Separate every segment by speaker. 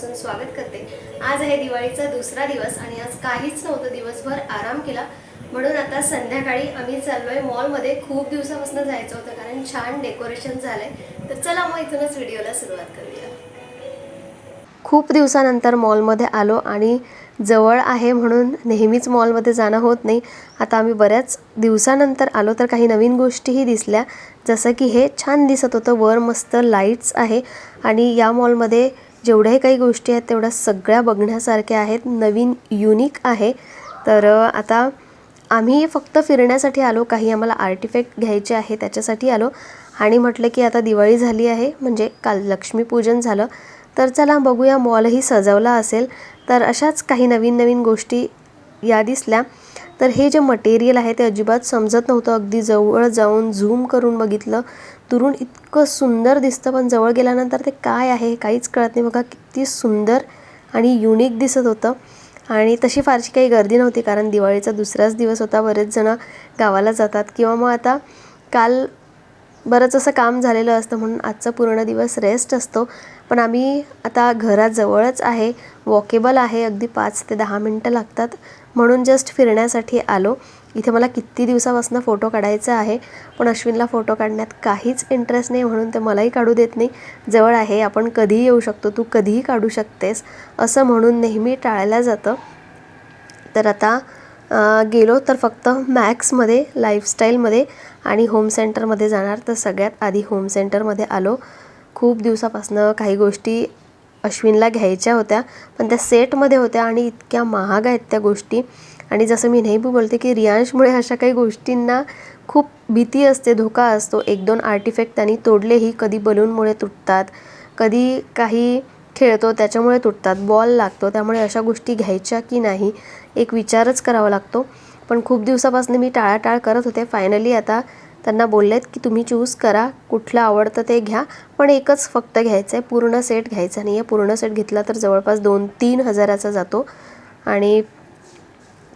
Speaker 1: मनापासून स्वागत करते। आज आहे दिवाळीचा दुसरा दिवस आणि आज काहीच नव्हतं, दिवसभर आराम केला। म्हणून आता संध्याकाळी आम्ही चाललोय मॉलमध्ये। खूप दिवसापासून जायचं होतं कारण छान डेकोरेशन झालंय। तर चला मग इथूनच व्हिडिओला सुरुवात करूया। खूप दिवसानंतर मॉलमध्ये आलो आणि जवळ आहे म्हणून नेहमीच मॉलमध्ये जाणं होत नाही। आता आम्ही बऱ्याच दिवसानंतर आलो तर काही नवीन गोष्टीही दिसल्या, जसं की हे छान दिसत होतं, वर मस्त लाईट्स आहे आणि या मॉलमध्ये जेवढ्याही काही गोष्टी आहेत तेवढ्या सगळ्या बघण्यासारख्या आहेत, नवीन युनिक आहे। तर आता आम्ही फक्त फिरण्यासाठी आलो, काही आम्हाला आर्टिफॅक्ट घ्यायचे आहे त्याच्यासाठी आलो आणि म्हटलं की आता दिवाळी झाली आहे म्हणजे काल लक्ष्मीपूजन झालं, तर चला बघूया मॉलही सजवला असेल। तर अशाच काही नवीन नवीन गोष्टी या दिसल्या। तर हे जे मटेरियल आहे ते अजिबात समजत नव्हतं, अगदी जवळ जाऊन झूम करून बघितलं, दुरून इतकं सुंदर दिसतं पण जवळ गेल्यानंतर ते काय आहे काहीच कळत नाही। बघा किती सुंदर आणि युनिक दिसत होतं आणि तशी फारशी काही गर्दी नव्हती कारण दिवाळीचा दुसराच दिवस होता, बरेच जण गावाला जातात किंवा मग आता काल बरंच असं काम झालेलं असतं म्हणून आजचा पूर्ण दिवस रेस्ट असतो। पण आम्ही आता घराजवळच आहे, वॉकेबल आहे, अगदी 5 ते 10 मिनटं लागतात, म्हणून जस्ट फिरण्यासाठी आलो। इथे मला किती दिवसापासून फोटो काढायचा आहे पण अश्विनला फोटो काढण्यात काहीच इंटरेस्ट नाही म्हणून ते मलाही काढू देत नाही। जवळ आहे, आपण कधीही येऊ शकतो, तू कधीही काढू शकतेस असं म्हणून नेहमी टाळलं जातं। तर आता गेलो तर फक्त मॅक्समध्ये, लाईफस्टाईलमध्ये आणि होम सेंटरमध्ये जाणार। तर सगळ्यात आधी होम सेंटरमध्ये आलो। खूप दिवसापासून काही गोष्टी अश्विनला घ्यायच्या होत्या पण त्या सेटमध्ये होत्या आणि इतक्या महाग आहेत त्या गोष्टी। आणि जसं मी नेहमी बोलते की रियांशमुळे अशा काही गोष्टींना खूप भीती असते, धोका असतो। 1-2 आर्टिफॅक्ट त्यांनी तोडलेही, कधी बलूनमुळे तुटतात, कधी काही खेळतो त्याच्यामुळे तुटतात, बॉल लागतो, त्यामुळे अशा गोष्टी घ्यायच्या की नाही एक विचारच करावा लागतो। पण खूप दिवसापासून मी टाळाटाळ करत होते। फायनली आता त्यांना बोललेत की तुम्ही चूज करा, कुठलं आवडतं ते घ्या, पण एकच फक्त घ्यायचं आहे, पूर्ण सेट घ्यायचा नाही आहे। पूर्ण सेट घेतला तर जवळपास 2-3 हजाराचा जातो आणि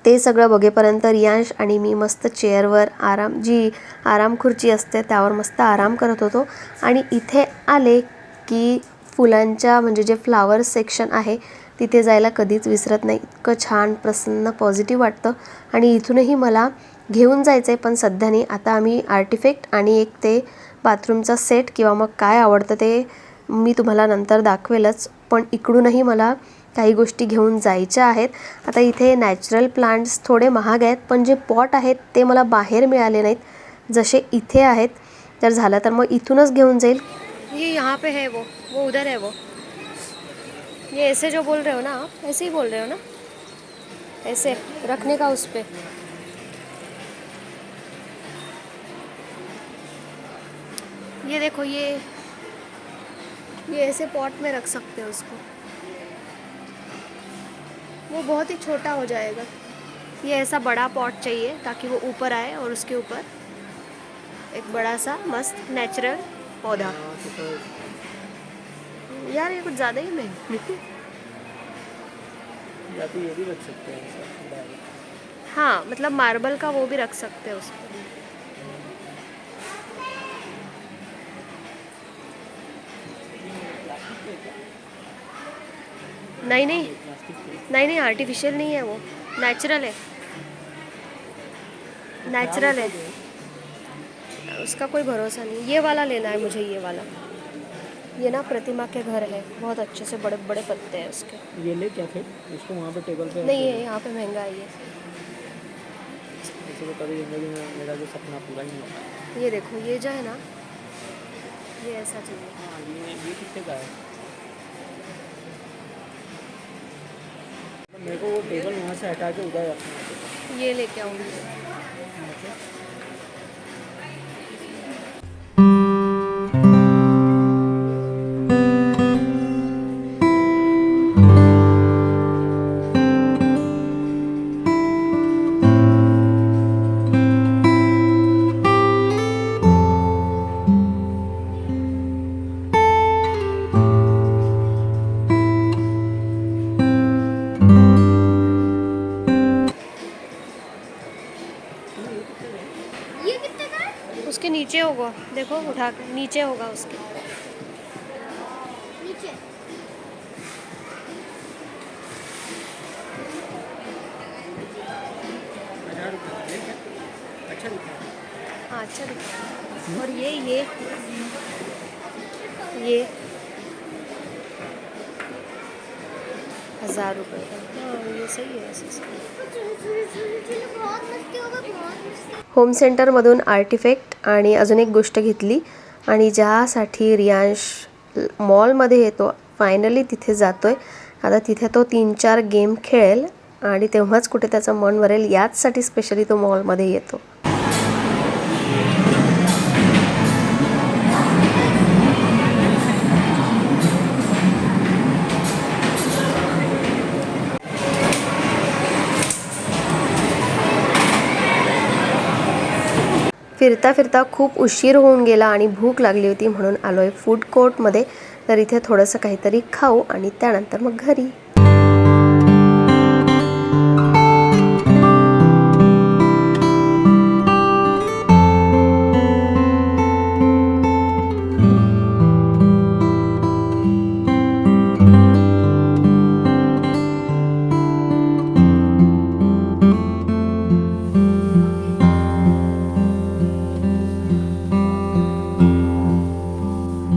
Speaker 1: ते सगळं बघेपर्यंत रियांश आणि मी मस्त चेअरवर आराम खुर्ची असते त्यावर मस्त आराम करत होतो। आणि इथे आले की फुलांच्या म्हणजे जे फ्लावर सेक्शन आहे तिथे जायला कधीच विसरत नाही, इतकं छान प्रसन्न पॉझिटिव्ह वाटतं। आणि इथूनही मला घेऊन जायचं आहे पण सध्या नाही, आता आम्ही आर्टिफॅक्ट आणि एक ते बाथरूमचा सेट किंवा मग काय आवडतं ते मी तुम्हाला नंतर दाखवेलच, पण इकडूनही मला काही गोष्टी घेऊन जायच्या आहेत। आता इथे नॅचरल प्लांट्स थोडे महाग आहेत पण जे पॉट आहेत ते मला बाहेर मिळाले नाहीत जसे इथे आहेत। तर झालं तर मग इथूनच घेऊन जाईल। ये यहाँ पे है वो उधर है वो, ये ऐसे जो बोल रहे हो ना आप, ऐसे ही बोल रहे हो ना, ऐसे रखने का उस पे। ये देखो ये ऐसे पॉट में रख सकते हो उसको, वो बहुत ही छोटा हो जाएगा। ये ऐसा बड़ा पॉट चाहिए ताकि वो ऊपर आए और उसके ऊपर एक बड़ा सा मस्त नेचुरल पौधा। यार ये कुछ ज़्यादा ही महंगा।
Speaker 2: या तो ये भी रख सकते हैं,
Speaker 1: हाँ मतलब मार्बल का वो भी रख सकते हैं उस पर। नहीं नहीं नहीं नहीं, आर्टिफिशियल नहीं है वो, नेचुरल है, नेचुरल है, उसका कोई भरोसा नहीं। ये वाला लेना है मुझे, ये वाला, ये ना प्रतिमा के घर है, बहुत अच्छे से बड़े बड़े पत्ते हैं उसके।
Speaker 2: ये ले क्या फिर इसको वहाँ पे टेबल पे
Speaker 1: नहीं है, यहाँ पे महंगा है ये।
Speaker 2: ऐसे तो कभी ज़िंदगी में मेरा जो सपना पूरा ही नहीं होता।
Speaker 1: ये देखो ये जो है ना, ये ऐसा चाहिए।
Speaker 2: हाँ ये कितने का है? मेरे को वो टेबल वहाँ से हटा के उधर रखना है।
Speaker 1: ये लेके आऊँगी। उसके नीचे होगा, देखो उठा के नीचे होगा उसके नीचे।
Speaker 2: अच्छा दिख रहा है।
Speaker 1: हाँ अच्छा दिख रहा है। और ये 1000 रुपये का। हाँ ये सही है, ऐसे सही है। होम सेंटरमधून आर्टिफॅक्ट आणि अजून एक गोष्ट घेतली आणि ज्यासाठी रियांश मॉलमध्ये येतो, फायनली तिथे जातोय. आता तिथे तो 3-4 गेम खेळेल आणि तेव्हाच कुठे त्याचं मन भरेल. याचसाठी स्पेशली तो मॉलमध्ये येतो. फिरता फिरता खूप उशीर होऊन गेला आणि भूक लागली होती, म्हणून आलोय फूड कोर्टमध्ये. तर इथे थोडंसं काहीतरी खाऊ आणि त्यानंतर मग घरी.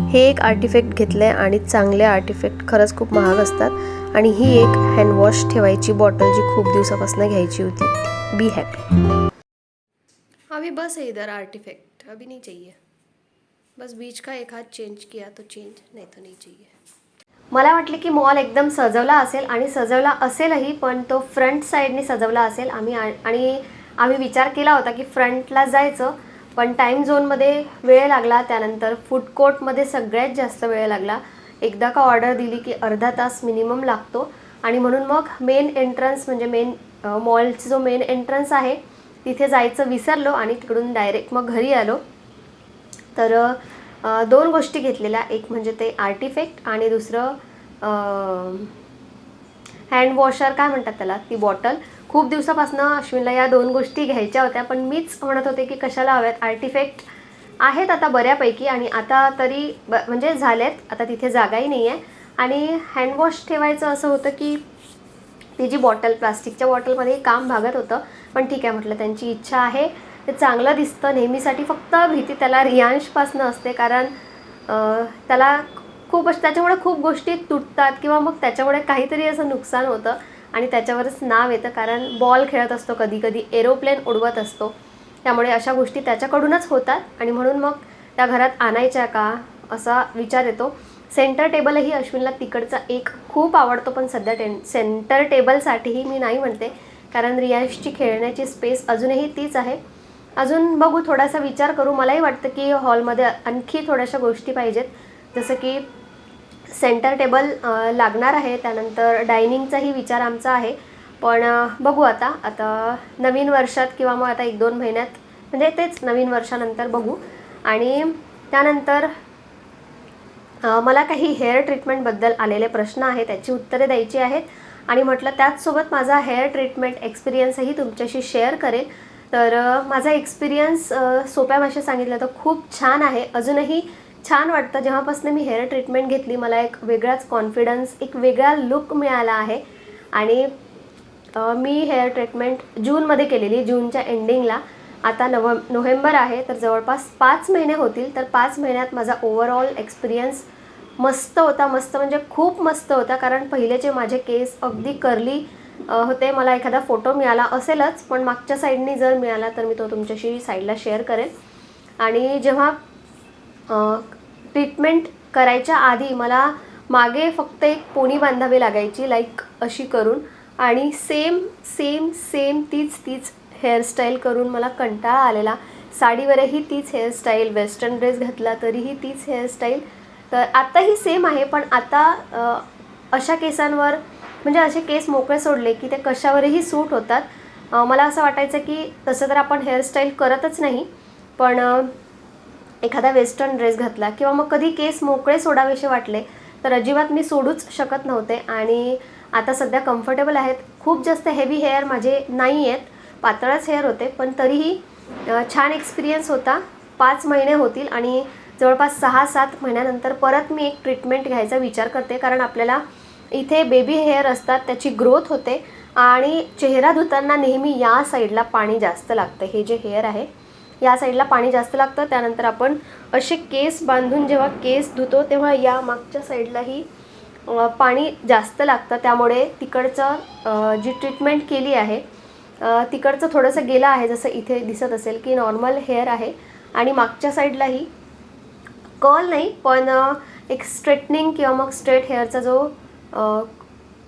Speaker 1: हे एक आर्टिफॅक्ट घेतलंय आणि चांगले आर्टिफॅक्ट खरंच खूप महाग असतात. आणि ही एक हँडवॉश ठेवायची बॉटल जी खूप दिवसापासून घ्यायची होती. Be happy. अभी बस है इधर आर्टिफैक्ट, अभी नहीं चाहिए. बस बीच का एक हाथ चेंज किया तो चेंज, नहीं तो नहीं चाहिए. मला वाटले की मॉल एकदम सजवला असेल आणि सजवला असेलही, पण तो फ्रंट साईडने सजवला असेल. आम्ही विचार केला होता की फ्रंटला जायचं, पण टाईम झोनमध्ये वेळ लागला. त्यानंतर फूड कोर्टमध्ये सगळ्यात जास्त वेळ लागला. एकदा का ऑर्डर दिली की अर्धा तास मिनिमम लागतो. आणि म्हणून मग मेन एंट्रन्स म्हणजे मॉलचा जो मेन एंट्रन्स आहे तिथे जायचं विसरलो आणि तिकडून डायरेक्ट मग घरी आलो. तर 2 गोष्टी घेतलेल्या, एक म्हणजे ते आर्टिफॅक्ट आणि दुसरं हँडवॉशर काय म्हणतात त्याला, ती बॉटल. खूप दिवसापासून अश्विनला या 2 गोष्टी घ्यायच्या होत्या, पण मीच म्हणत होते की कशाला हव्यात. आर्टिफॅक्ट आहेत आता बऱ्यापैकी आणि आता तरी म्हणजे झालेत, आता तिथे जागाही नाही आहे. आणि हँडवॉश ठेवायचं असं होतं की ती जी बॉटल प्लास्टिकच्या बॉटलमध्ये काम भागत होतं. पण ठीक आहे म्हटलं, त्यांची इच्छा आहे, ते चांगलं दिसतं. नेहमीसाठी फक्त भीती त्याला रियांशपासनं असते, कारण त्याला त्याच्यामुळे खूप गोष्टी तुटतात किंवा मग त्याच्यामुळे काहीतरी असं नुकसान होतं आणि त्याच्यावरच नाव येतं. कारण बॉल खेळत असतो, कधी कधी एरोप्लेन उडवत असतो, त्यामुळे अशा गोष्टी त्याच्याकडूनच होतात. आणि म्हणून मग त्या घरात आणायच्या का असा विचार येतो. सेंटर टेबलही अश्विनला तिकडचा एक खूप आवडतो, पण सध्या सेंटर टेबलसाठीही मी नाही म्हणते, कारण रियांशची खेळण्याची स्पेस अजूनही तीच आहे. अजून बघू, थोडासा विचार करू. मलाही वाटतं की हॉलमध्ये आणखी थोड्याशा गोष्टी पाहिजेत, जसं की सेंटर टेबल लागणार आहे. त्यानंतर डायनिंगचाही विचार आमचा आहे, पण बघू आता नवीन वर्षात किंवा मग आता 1-2 महिन्यात, म्हणजे तेच नवीन वर्षानंतर बघू. आणि त्यानंतर मला काही हेअर ट्रीटमेंटबद्दल आलेले प्रश्न आहेत, त्याची उत्तरे द्यायची आहेत. आणि म्हटलं त्याचसोबत माझा हेअर ट्रीटमेंट एक्सपिरियन्सही तुमच्याशी शेअर करेल. तर माझा एक्सपिरियन्स सोप्या भाषेत सांगितलं तर खूप छान आहे. अजूनही छान वाटतं. जेव्हापासून मी हेअर ट्रीटमेंट घेतली, मला एक वेगळाच कॉन्फिडन्स, एक वेगळा लुक मिळाला आहे. आणि मी हेअर ट्रीटमेंट जूनमध्ये केलेली, जूनच्या एंडिंगला. आता नोव्हेंबर आहे, तर जवळपास 5 महिने होतील. तर 5 महिन्यात माझा ओव्हरऑल एक्सपिरियन्स मस्त होता. मस्त म्हणजे खूप मस्त होता, कारण पहिलेचे माझे केस अगदी कर्ली होते. मला एखादा फोटो मिळाला असेलच, पण मागच्या साईडनी जर मिळाला तर मी तो तुमच्याशी साईडला शेअर करेन. आणि जेव्हा ट्रीटमेंट करायच्या आधी मला मागे फक्त एक पोनी बांधावी लागायची, लाईक अशी करून. आणि सेम तीच हेअरस्टाईल करून मला कंटाळा आलेला. साडीवरही तीच हेअरस्टाईल, वेस्टर्न ड्रेस घातला तरीही तीच हेअरस्टाईल. तर आत्ताही सेम आहे, पण आता अशा केसांवर, म्हणजे असे केस मोकळे सोडले की ते कशावरही सूट होतात. मला असं वाटायचं की तसं तर आपण हेअरस्टाईल करतच नाही, पण एखादा वेस्टर्न ड्रेस घातला किंवा मग कधी केस मोकळे सोडावेसे वाटले तर अजिबात मी सोडूच शकत नव्हते. आणि आता सध्या कम्फर्टेबल आहेत. खूप जास्त हेवी हेअर माझे नाही आहेत, पातळच हेअर होते, पण तरीही छान एक्सपिरियन्स होता. 5 महिने होतील आणि जवळपास 6-7 महिन्यानंतर परत मी एक ट्रीटमेंट घ्यायचा विचार करते, कारण आपल्याला इथे बेबी हेअर असतात, त्याची ग्रोथ होते आणि चेहरा धुताना नेहमी या साईडला पाणी जास्त लागतं. हे जे हेअर आहे या साईडला पाणी जास्त लागतं. त्यानंतर आपण असे केस बांधून जेव्हा केस धुतो तेव्हा या मागच्या साईडलाही पाणी जास्त लागतं. त्यामुळे तिकडचं जी ट्रीटमेंट केली आहे तिकडचं थोडंसं गेलं आहे. जसं इथे दिसत असेल की नॉर्मल हेअर आहे आणि मागच्या साईडलाही कर्ल नाही पण एक स्ट्रेटनिंग किंवा मग स्ट्रेट हेअरचा जो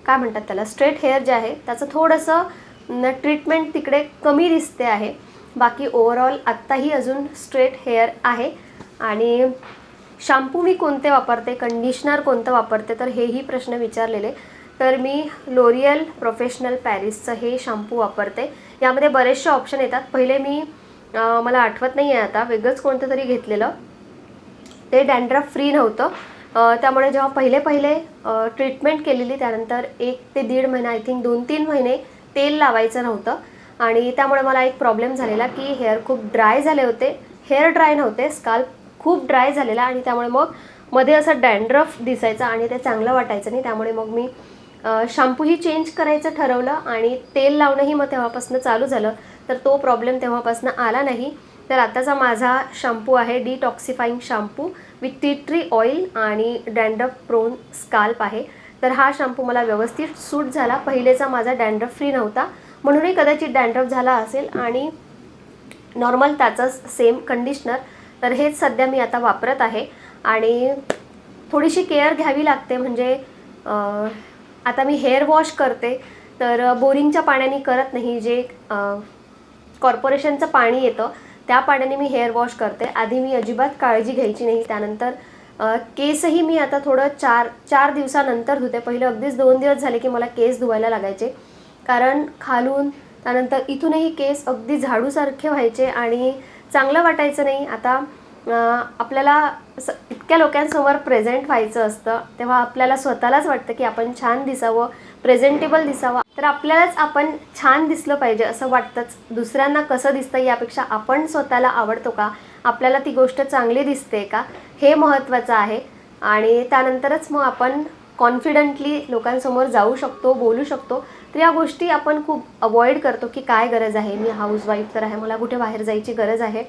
Speaker 1: काय म्हणतात त्याला स्ट्रेट हेअर जे आहे त्याचं थोडंसं ट्रीटमेंट तिकडे कमी दिसते आहे. बाकी ओव्हरऑल आत्ताही अजून स्ट्रेट हेअर आहे. आणि शॅम्पू मी कोणते वापरते, कंडिशनर कोणतं वापरते, तर हेही प्रश्न विचारलेले. तर मी लोरियल प्रोफेशनल पॅरिसचं हे शॅम्पू वापरते. यामध्ये बरेचसे ऑप्शन येतात. पहिले मी मला आठवत नाही आहे आता वेगळंच कोणतं तरी घेतलेलं, ते डॅन्ड्रफ फ्री नव्हतं. त्यामुळे जेव्हा पहिले ट्रीटमेंट केलेली त्यानंतर 1 ते 1.5 महिना आय थिंक 2-3 महिने तेल लावायचं नव्हतं आणि त्यामुळे मला एक प्रॉब्लेम झालेला की हेअर खूप ड्राय झाले होते. हेअर ड्राय नव्हते, स्काल्प खूप ड्राय झालेला आणि त्यामुळे मग मध्ये असं डॅन्ड्रफ दिसायचं आणि ते चांगलं वाटायचं नाही. त्यामुळे मग मी शॅम्पूही चेंज करायचं ठरवलं आणि तेल लावणंही मग तेव्हापासून चालू झालं. तर तो प्रॉब्लेम तेव्हापासून आला नाही. तर आताचा माझा शॅम्पू आहे detoxifying shampoo with tea tree oil आणि डॅन्ड्रफ प्रोन स्काल्प आहे. तर हा शॅम्पू मला व्यवस्थित सूट झाला. पहिलेचा माझा डॅन्ड्रफ फ्री नव्हता म्हणूनही कदाचित डॅन्ड्रफ झाला असेल आणि नॉर्मल त्याचंच सेम कंडिशनर. तर हेच सध्या मी आता वापरत आहे आणि थोडीशी केअर घ्यावी लागते. म्हणजे आता मी हेअर वॉश करते तर बोरिंगच्या पाण्याने करत नाही, जे कॉर्पोरेशनचं पाणी येतं त्या पाण्याने मी हेअर वॉश करते. आधी मी अजिबात काळजी घ्यायची नाही. त्यानंतर केसही मी आता थोडं 4 दिवसानंतर धुते. पहिलं अगदीच 2 दिवस झाले की मला केस धुवायला लागायचे, कारण खालून त्यानंतर इथूनही केस अगदी झाडूसारखे व्हायचे आणि चांगलं वाटायचं नाही. आता आपल्याला इतक्या लोकांसमोर प्रेझेंट व्हायचं असतं तेव्हा आपल्याला स्वतःलाच वाटतं की आपण छान दिसावं, प्रेझेंटेबल दिसावं. तर आपल्यालाच आपण छान दिसलं पाहिजे असं वाटतंच. दुसऱ्यांना कसं दिसतं यापेक्षा आपण स्वतःला आवडतो का, आपल्याला ती गोष्ट चांगली दिसते का, हे महत्त्वाचं आहे. आणि त्यानंतरच मग आपण कॉन्फिडंटली लोकांसमोर जाऊ शकतो, बोलू शकतो. तर या गोष्टी आपण खूप अवॉइड करतो की काय गरज आहे, मी हाऊसवाईफ तर आहे, मला कुठे बाहेर जायची गरज आहे.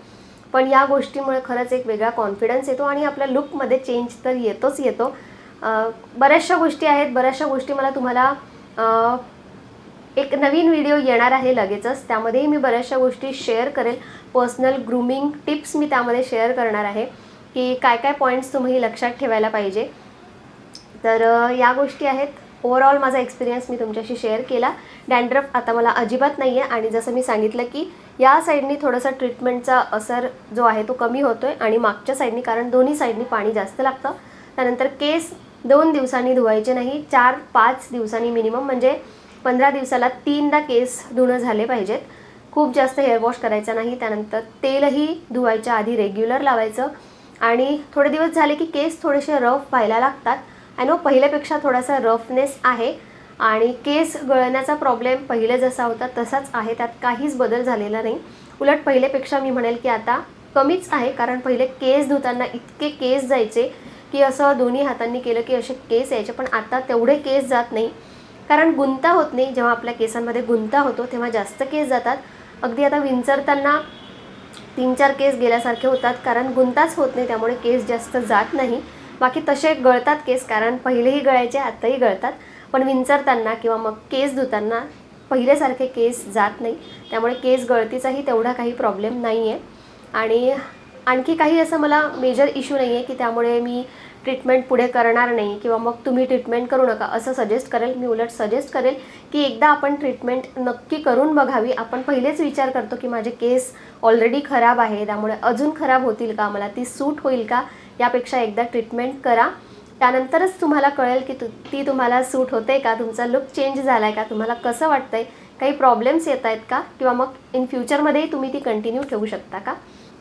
Speaker 1: पण या गोष्टीमुळे खरंच एक वेगळा कॉन्फिडन्स येतो आणि आपल्या लुकमध्ये चेंज तर येतो. बऱ्याचशा गोष्टी आहेत, बऱ्याचशा गोष्टी मला तुम्हाला एक नवीन व्हिडिओ येणार आहे लगेचच, त्यामध्येही मी बऱ्याचशा गोष्टी शेअर करेल. पर्सनल ग्रूमिंग टिप्स मी त्यामध्ये शेअर करणार आहे की काय काय पॉईंट्स तुम्ही लक्षात ठेवायला पाहिजे. तर या गोष्टी आहेत. ओव्हरऑल माझा एक्सपिरियन्स मी तुमच्याशी शेअर केला. डॅन्ड्रफ आता मला अजिबात नाही आहे आणि जसं मी सांगितलं की या साईडनी थोडंसं ट्रीटमेंटचा असर जो आहे तो कमी होतो आहे आणि मागच्या साईडनी, कारण दोन्ही साईडनी पाणी जास्त लागतं. त्यानंतर केस 2 दिवसांनी धुवायचे नाही, 4-5 दिवसांनी मिनिमम, म्हणजे 15 दिवसाला 3दा केस धुणं झाले पाहिजेत. खूप जास्त हेअर वॉश करायचा नाही. त्यानंतर तेलही धुवायच्या आधी रेग्युलर लावायचं आणि थोडे दिवस झाले की केस थोडेसे रफ व्हायला लागतात. आय नो पहिल्यापेक्षा थोडासा रफनेस आहे आणि केस गळण्याचा प्रॉब्लेम पहिले जसा होता तसाच आहे, त्यात काहीच बदल झालेला नाही. उलट पहिलेपेक्षा मी म्हणेल की आता कमीच आहे, कारण पहिले केस धुताना इतके केस जायचे की असं दोन्ही हातांनी केलं की असे केस यायचे. पण आता तेवढे केस जात नाही, कारण गुंता होत नाही. जेव्हा आपल्या केसांमध्ये गुंता होतो तेव्हा जास्त केस जातात. अगदी आता विंचरताना 3-4 केस गेल्यासारखे होतात, कारण गुंताच होत नाही, त्यामुळे केस जास्त जात नाही. बाकी तसे गळतात केस, कारण पहिलेही गळायचे आत्ताही गळतात. पण विंचरताना किंवा मग केस धुताना पहिल्यासारखे केस जात नाही, त्यामुळे केस गळतीचाही तेवढा काही प्रॉब्लेम नाही आहे. आणि आणखी काही असं मला मेजर इश्यू नाही आहे की त्यामुळे मी ट्रीटमेंट पुढे करणार नाही किंवा मग तुम्ही ट्रीटमेंट करू नका असं सजेस्ट करेल. मी उलट सजेस्ट करेल की एकदा आपण ट्रीटमेंट नक्की करून बघावी. आपण पहिलेच विचार करतो की माझे केस ऑलरेडी खराब आहे, त्यामुळे अजून खराब होतील का, मला ती सूट होईल का, यापेक्षा एकदा ट्रीटमेंट करा. त्यानंतरच तुम्हाला कळेल की ती तुम्हाला सूट होते का, तुमचा लुक चेंज झाला आहे का, तुम्हाला कसं वाटतं आहे, काही प्रॉब्लेम्स येत आहेत का, किंवा मग इन फ्युचरमध्येही तुम्ही ती कंटिन्यू ठेवू शकता का.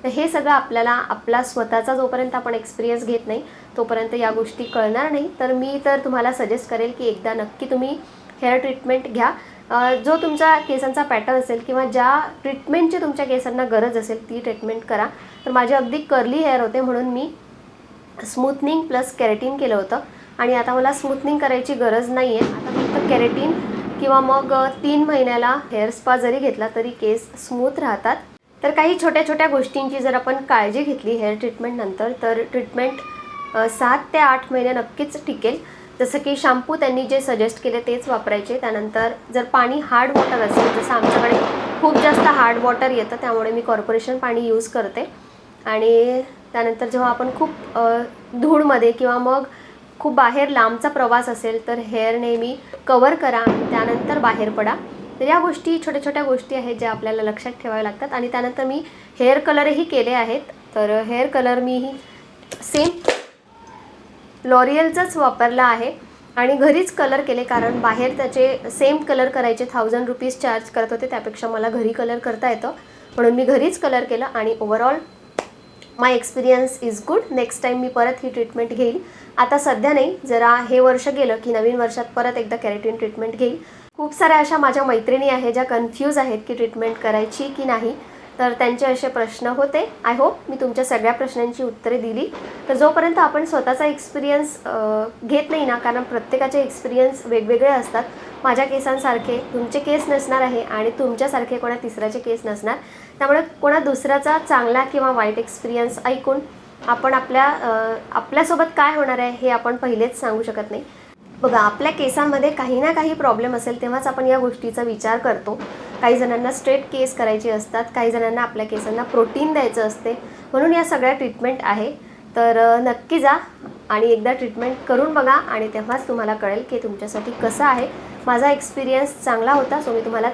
Speaker 1: तर हे सगळं आपल्याला आपला स्वतःचा जोपर्यंत आपण एक्सपिरियन्स घेत नाही तोपर्यंत या गोष्टी कळणार नाही. तर मी तर तुम्हाला सजेस्ट करेल की एकदा नक्की तुम्ही हेअर ट्रीटमेंट घ्या. जो तुमचा केसांचा पॅटर्न असेल किंवा ज्या ट्रीटमेंटची तुमच्या केसांना गरज असेल ती ट्रीटमेंट करा. तर माझे अगदी कर्ली हेअर होते म्हणून मी स्मूथनिंग प्लस केरेटिन केलं होतं आणि आता मला स्मूथनिंग करायची गरज नाही आहे. आता फक्त किंवा मग 3 महिन्याला हेअर स्पा जरी घेतला तरी केस स्मूथ राहतात. तर काही छोट्या छोट्या गोष्टींची जर आपण काळजी घेतली हेअर ट्रीटमेंटनंतर तर ट्रीटमेंट 7 ते 8 महिने नक्कीच टिकेल. जसं की शॅम्पू त्यांनी जे सजेस्ट केले तेच वापरायचे. त्यानंतर जर पाणी हार्ड वॉटर असेल, जसं आमच्याकडे खूप जास्त हार्ड वॉटर येतं त्यामुळे मी कॉर्पोरेशन पाणी यूज करते. आणि त्यानंतर जेव्हा आपण खूप धूळमध्ये किंवा मग खूप बाहेर लांबचा प्रवास असेल तर हेअर नेहमी कवर करा आणि त्यानंतर बाहेर पडा. तर या गोष्टी छोट्या छोट्या गोष्टी आहेत ज्या आपल्याला लक्षात ठेवाव्या लागतात. आणि त्यानंतर मी हेअर कलरही केले आहेत. तर हेअर कलर मीही सेम लॉरियलचाच वापरला आहे आणि घरीच कलर केले, कारण बाहेर त्याचे सेम कलर करायचे 1000 रुपीज चार्ज करत होते, त्यापेक्षा मला घरी कलर करता येतं म्हणून मी घरीच कलर केलं. आणि overall my experience is good. Next time मी परत ही ट्रीटमेंट घेईल. आता सध्या नाही, जरा हे वर्ष गेलं की नवीन वर्षात परत एकदा केराटिन ट्रीटमेंट घेईल. खूप साऱ्या अशा माझ्या मैत्रिणी आहे ज्या कन्फ्यूज आहेत की ट्रीटमेंट करायची की नाही, तर त्यांचे असे प्रश्न होते. आय होप मी तुमच्या सगळ्या प्रश्नांची उत्तरे दिली. तर जोपर्यंत आपण स्वतःचा एक्सपिरियन्स घेत नाही ना, कारण प्रत्येकाचे एक्सपिरियन्स वेगवेगळे असतात. माझ्या केसांसारखे तुमचे केस नसणार आहे आणि तुमच्यासारखे कोणा तिसऱ्याचे केस नसणार. त्यामुळे कोणा दुसऱ्याचा चांगला किंवा वाईट एक्सपिरियन्स ऐकून आपण आपल्यासोबत काय होणार आहे हे आपण पहिलेच सांगू शकत नाही. बघा, आपल्या केसांमध्ये काही ना काही प्रॉब्लेम असेल तेव्हाच आपण या गोष्टीचा विचार करतो. काही जणांना स्ट्रेट केस करायचे असतात, काही जणांना आपल्या केसांना प्रोटीन द्यायचं असते, म्हणून या सगळ्या ट्रीटमेंट आहे. तर नक्की जा आणि एकदा ट्रीटमेंट करून बघा आणि तेव्हाच तुम्हाला कळेल की तुमच्यासाठी कसं आहे. माझा एक्सपिरियन्स चांगला होता, सो मी तुम्हाला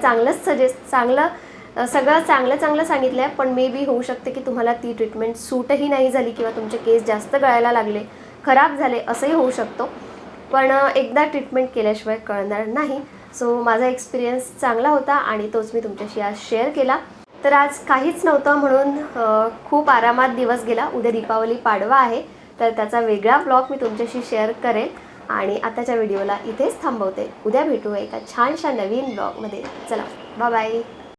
Speaker 1: सगळं चांगलं सांगितलं आहे. पण मे बी होऊ शकते की तुम्हाला ती ट्रीटमेंट सूटही नाही झाली किंवा तुमचे केस जास्त गळायला लागले, खराब झाले, असंही होऊ शकतो. पण एकदा ट्रीटमेंट केल्याशिवाय कळणार नाही. सो माझा एक्सपिरियन्स चांगला होता आणि तोच मी तुमच्याशी आज शेअर केला. तर आज काहीच नव्हतं म्हणून खूप आरामात दिवस गेला. उद्या दीपावली पाडवा आहे, तर त्याचा वेगळा ब्लॉग मी तुमच्याशी शेअर करेन. आणि आताच्या व्हिडिओला इथेच थांबवते. उद्या भेटू एका छानशा नवीन ब्लॉगमध्ये. चला, बाय बाय.